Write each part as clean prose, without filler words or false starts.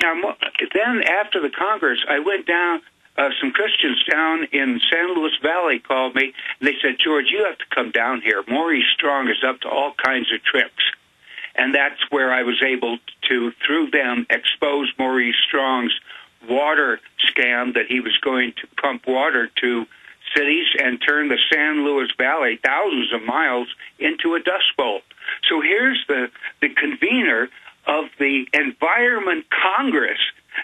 Now, then after the Congress, I went down. Some Christians down in San Luis Valley called me, and they said, George, you have to come down here. Maurice Strong is up to all kinds of tricks. And that's where I was able to, through them, expose Maurice Strong's water scam, that he was going to pump water to cities and turn the San Luis Valley, thousands of miles, into a dust bowl. So here's the convener of the Environment Congress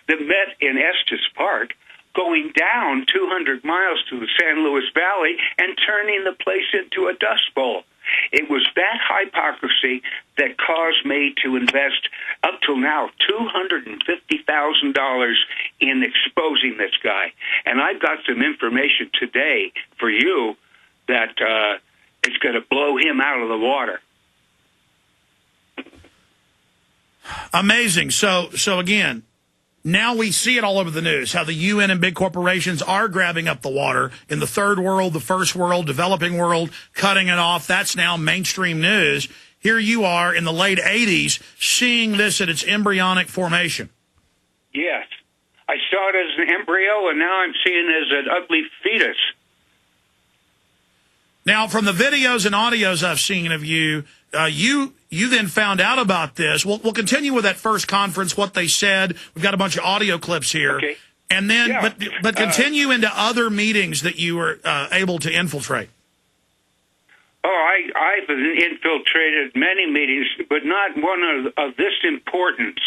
that met in Estes Park, going down 200 miles to the San Luis Valley and turning the place into a dust bowl. It was that hypocrisy that caused me to invest up till now $250,000 in exposing this guy. And I've got some information today for you that is going to blow him out of the water. Amazing. So again, now we see it all over the news, how the UN and big corporations are grabbing up the water in the third world, the first world, developing world, cutting it off. That's now mainstream news. Here you are in the late 80s seeing this at its embryonic formation. Yes. I saw it as an embryo, and now I'm seeing it as an ugly fetus. Now, from the videos and audios I've seen of you, you then found out about this. We'll continue with that first conference, what they said. We've got a bunch of audio clips here. Okay. And then, yeah. but continue into other meetings that you were able to infiltrate. Oh, I've infiltrated many meetings, but not one of this importance,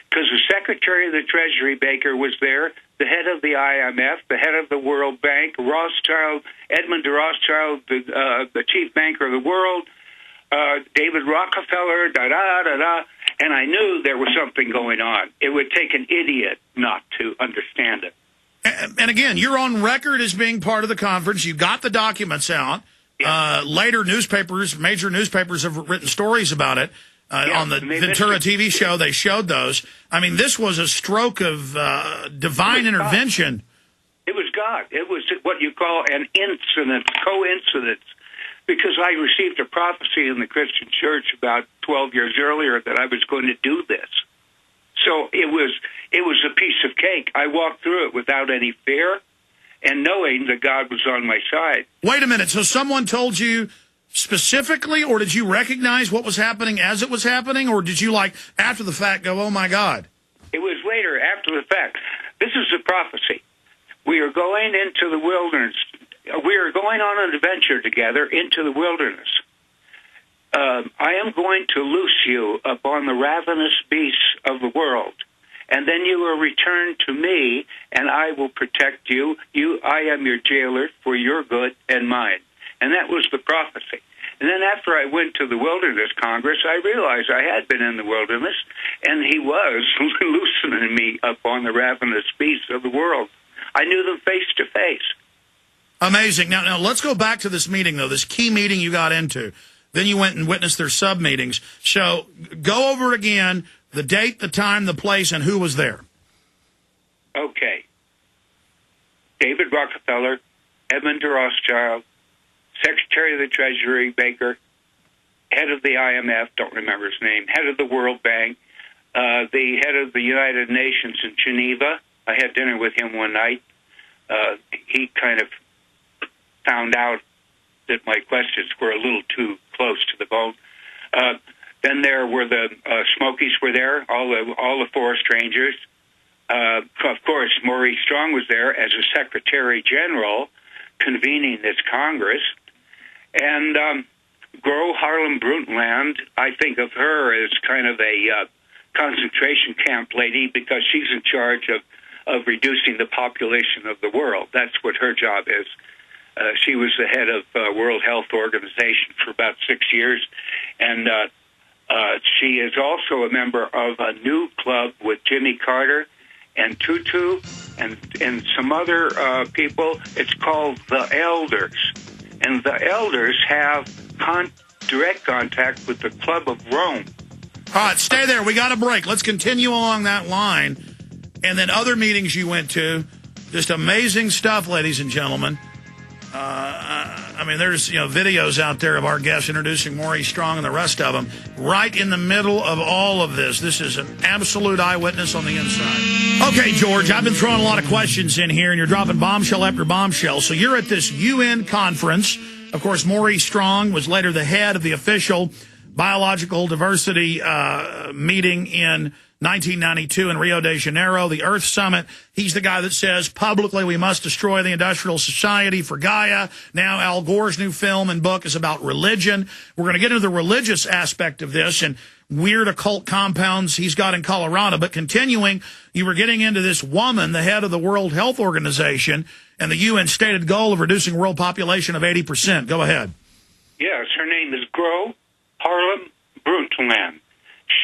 because the Secretary of the Treasury, Baker, was there, the head of the IMF, the head of the World Bank, Rothschild, Edmond Rothschild, the chief banker of the world, David Rockefeller, and I knew there was something going on. It would take an idiot not to understand it. And again, you're on record as being part of the conference. You got the documents out. Yeah. Later, major newspapers have written stories about it. On the Ventura TV show, they showed those. I mean, this was a stroke of divine intervention. It was God. It was what you call an incident, coincidence. Because I received a prophecy in the Christian church about 12 years earlier that I was going to do this. So it was a piece of cake. I walked through it without any fear and knowing that God was on my side. Wait a minute. So someone told you specifically, or did you recognize what was happening as it was happening, or did you, like, after the fact go, oh, my God? It was later, after the fact. This is a prophecy. We are going into the wilderness. We are going on an adventure together into the wilderness. I am going to loose you upon the ravenous beasts of the world, and then you will return to me, and I will protect you. I am your jailer for your good and mine. And that was the prophecy. And then after I went to the Wilderness Congress, I realized I had been in the wilderness, and he was loosening me upon the ravenous beasts of the world. I knew them face to face. Amazing. Now let's go back to this meeting, though, this key meeting you got into. Then you went and witnessed their sub-meetings. So go over it again, the date, the time, the place, and who was there. Okay. David Rockefeller, Edmond Rothschild, Secretary of the Treasury, Baker, head of the IMF, don't remember his name, head of the World Bank, the head of the United Nations in Geneva. I had dinner with him one night. He kind of found out that my questions were a little too close to the bone. Then there were the Smokies were there, all the four strangers. Of course, Maurice Strong was there as a Secretary General convening this Congress. And Gro Harlem Brundtland, I think of her as kind of a concentration camp lady because she's in charge of reducing the population of the world. That's what her job is. She was the head of World Health Organization for about 6 years, and she is also a member of a new club with Jimmy Carter and Tutu and some other people. It's called the Elders, and the Elders have direct contact with the Club of Rome. All right, stay there. We got a break. Let's continue along that line. And then other meetings you went to. Just amazing stuff, ladies and gentlemen. I mean, there's videos out there of our guests introducing Maurice Strong and the rest of them right in the middle of all of this. This is an absolute eyewitness on the inside. Okay, George, I've been throwing a lot of questions in here, and you're dropping bombshell after bombshell. So you're at this UN conference. Of course, Maurice Strong was later the head of the official biological diversity meeting in 1992 in Rio de Janeiro, the Earth Summit. He's the guy that says publicly we must destroy the industrial society for Gaia. Now Al Gore's new film and book is about religion. We're going to get into the religious aspect of this and weird occult compounds he's got in Colorado. But continuing, you were getting into this woman, the head of the World Health Organization, and the UN stated goal of reducing world population of 80%. Go ahead. Yes, her name is Gro Harlem Brundtland.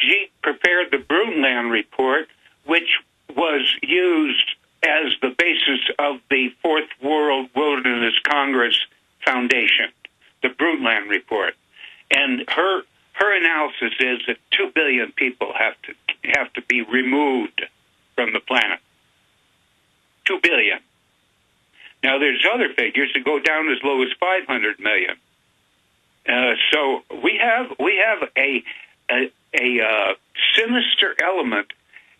She prepared the Brundtland Report, which was used as the basis of the Fourth World Wilderness Congress Foundation, the Brundtland Report. And her analysis is that 2 billion people have to be removed from the planet. 2 billion. Now, there's other figures that go down as low as 500 million. So we have a sinister element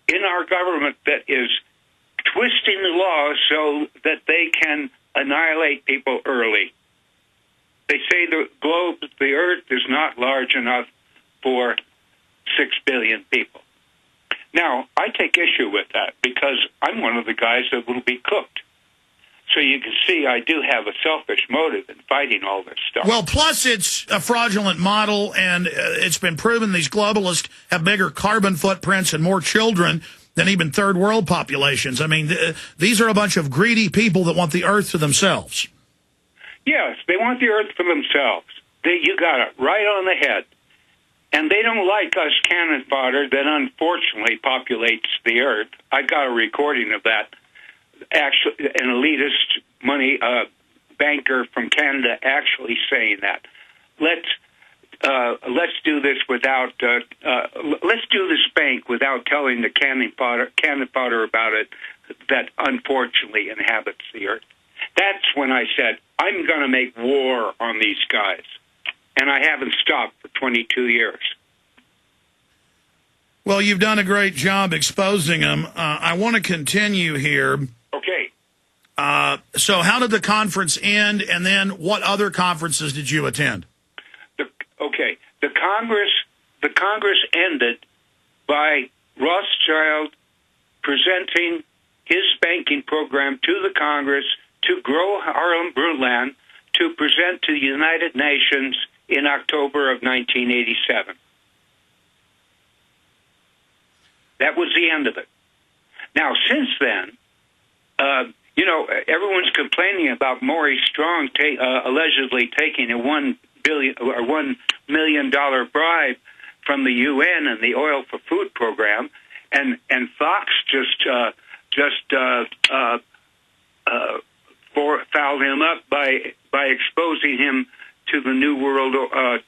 in our government that is twisting the law so that they can annihilate people early. They say the Earth is not large enough for 6 billion people. Now, I take issue with that because I'm one of the guys that will be cooked. So you can see I do have a selfish motive in fighting all this stuff. Well, plus it's a fraudulent model, and it's been proven these globalists have bigger carbon footprints and more children than even third world populations. I mean, these are a bunch of greedy people that want the Earth to themselves. Yes, they want the Earth for themselves. You got it right on the head. And they don't like us cannon fodder that unfortunately populates the Earth. I got a recording of that. Actually, an elitist money banker from Canada actually saying that. Let's do this without. Let's do this bank without telling the cannon fodder about it that unfortunately inhabits the Earth. That's when I said I'm going to make war on these guys, and I haven't stopped for 22 years. Well, you've done a great job exposing them. I want to continue here. Okay. So how did the conference end, and then what other conferences did you attend? The Congress ended by Rothschild presenting his banking program to the Congress to Gro Harlem Brundtland to present to the United Nations in October of 1987. That was the end of it. Now, since then, everyone's complaining about Maurice Strong allegedly taking a $1 million bribe from the UN and the Oil for Food program, and Fox just fouled him up by exposing him to the New World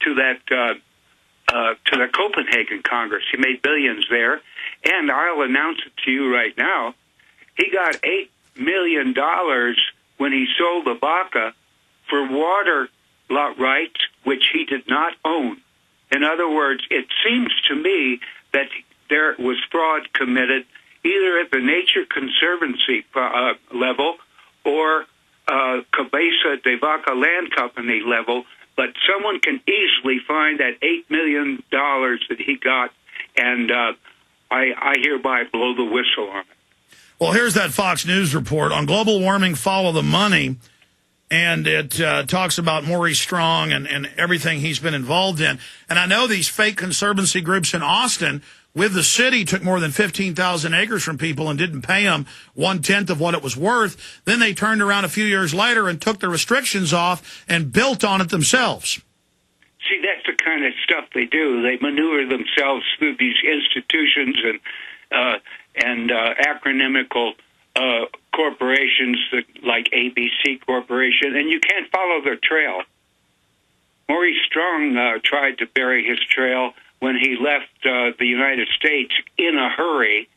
to the Copenhagen Congress. He made billions there, and I'll announce it to you right now. He got $8 million when he sold the Baca for water lot rights, which he did not own. In other words, it seems to me that there was fraud committed either at the Nature Conservancy level or Cabeza de Vaca Land Company level, but someone can easily find that $8 million that he got, and I hereby blow the whistle on it. Well, here's that Fox News report on global warming, follow the money, and it talks about Maurice Strong and everything he's been involved in. And I know these fake conservancy groups in Austin with the city took more than 15,000 acres from people and didn't pay them 1/10 of what it was worth. Then they turned around a few years later and took the restrictions off and built on it themselves. See, that's the kind of stuff they do. They maneuver themselves through these institutions and acronymical corporations like ABC Corporation, and you can't follow their trail. Maurice Strong tried to bury his trail when he left the United States in a hurry,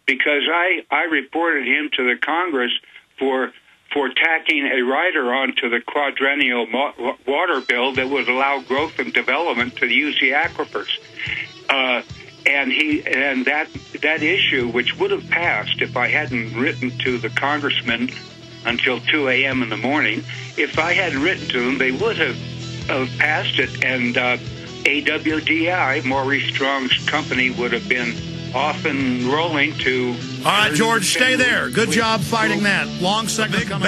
because I reported him to the Congress for for tacking a rider onto the quadrennial water bill that would allow growth and development to use the aquifers. And that issue, which would have passed if I hadn't written to the congressman until 2 a.m. in the morning, if I hadn't written to them, they would have passed it, and AWDI, Maurice Strong's company, would have been off and rolling to... All right, George, stay there. Good job fighting that. Long segment coming.